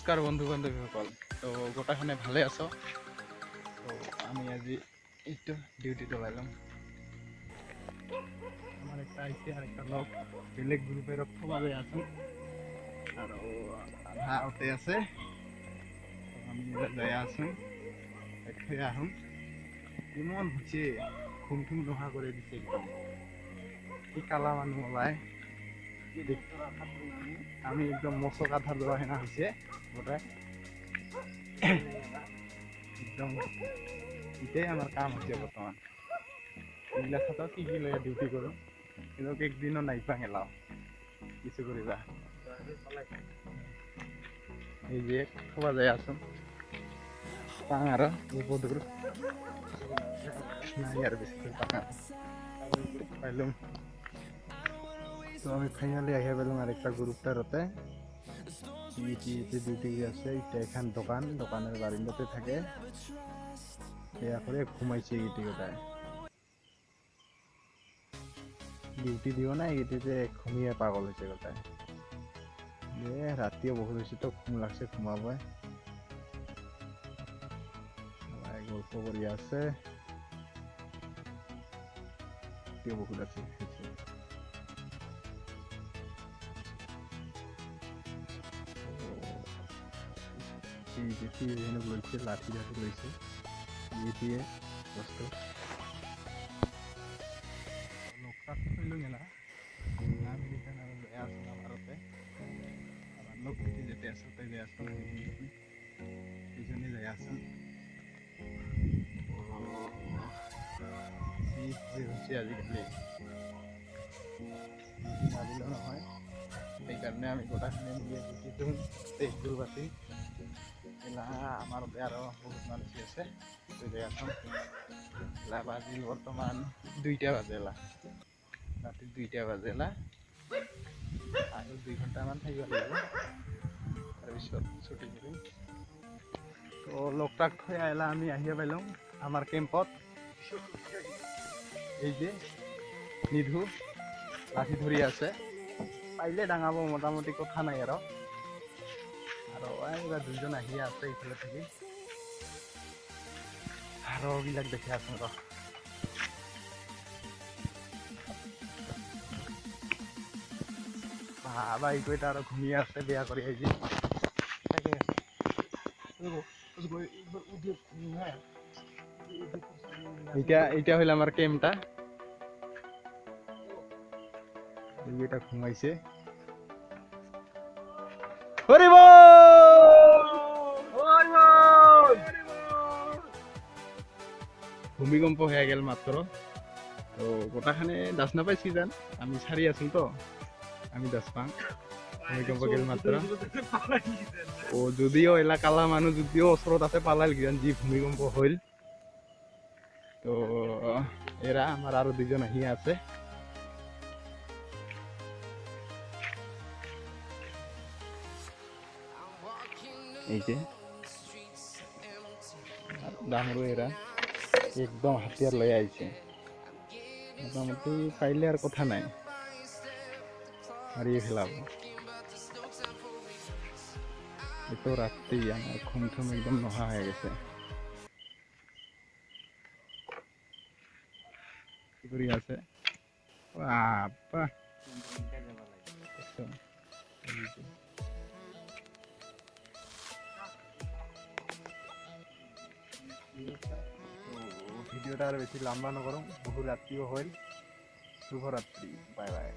নমস্কাৰ বন্ধু বান্ধৱীসকল। তো গোটেইখনে ভালে আছো। তো আমি আজি এইটো ডিউটিটো ওলাই ল'ম। আমার একটা আইসি আর একটা লোক বেলেগ গ্রুপের ভাবে আছো আর আধা ওতে আছে। তো আমি যাই আছো থৈ আহোঁ। ইমান হৈছে ঘুম ঘুম নোহোৱা কৰি দিছে একদম। কি কালা মানুহ ওলাই আমি একদম মচক আধা লোৱা হেনা হৈছে গোটাই একদম। এটাই আমার কাম হচ্ছে বর্তমান। এইগুলা সাথেও কি লইয়া ডিউটি করো কিন্তু একদিনও নাই পা গেলাও কিছু করিবা। এই যে খোয়া যায় আসুন পাং আর উপদূর নাই আর বেশি পাকা পাইলুম। তো আমি ফাইনালি আহিয়া পেলাম আরেকটা গ্রুপটার হতে ডিউটি আছে। এটা এখান দোকানের বারিন্দাতে থাকে এয়া করে ঘুমাইছে এইটি গোটায় ডিউটি দিও না এইটিতে ঘুমিয়ে পাগল হয়েছে গোটায়। রাতিও বহুত হয়েছে তো ঘুম লাগছে ঘুমাবো সবাই গল্প করি আছে বহুত আছে। রয়েছে লাঠি লাঠি রয়েছে দিয়ে কষ্ট লোকটা হইল গেলা আমি এখানে আসুন আমারতে আমার লোক যেতে আসো তাই আসুন পিছনে যাই আসুন হচ্ছে আজিকালি ভাবিল নহয় সেইকাৰণে আমি গোটাখানি মিলিয়ে দিওঁ দেশগুৰবাসী এলা আমার আরো বহুত মানুষ আছে এখন বাজি বর্তমান 2টা বাজেলা রাতে 2টা বাজেলা আর 2 ঘন্টা মান থাকিব লাগিব তাৰপিছত ছুটি দিম। তো লোকটাক থৈ আহিলা আমি আহিয়া পাইলাম আমার কেম্পত। এই যে নিধু লাঠি ধরি আছে পাইলে ডাঙাব মোটামুটি কথা নাই আর এইবার দুইজন আহিয়া আছে এইফালে থাকি আর বিলাক দেখে আছো র বাবা এইটো এটা আর ঘুমিয়ে আছে বেয়া করে আইজি তাকে এইটা হইল আমার কেমটা এটা ঘুমাইছে। ভূমিকম্প হয়ে গেল মাত্র। তো গোটাখানে দাস না পাইছি যান আমি সারি আছি তো আমি দাস পাং ভূমিকম্প গেল মাত্র। ও যদিও এলা কালা মানুষ যদিও ওসরত আছে পালাইল গিয়ান যি ভূমিকম্প হইল। তো এরা আমার আরো দুজন আহিয়া আছে। এই যে ডামরু এরা একদম হাতিয়ার লয়ে আইছে মোটামুটি পাইলে আর কথা নাই হারিয়ে ফেলাব। এত রাত্রি আমার ঘুম ঠুম একদম নহা হয়ে গেছে। কি করি আছে বাবা ভিডিওটা আর বেশি লম্বা নকরো বহু রাত্রিও হইল। শুভরাত্রি বাই বাই।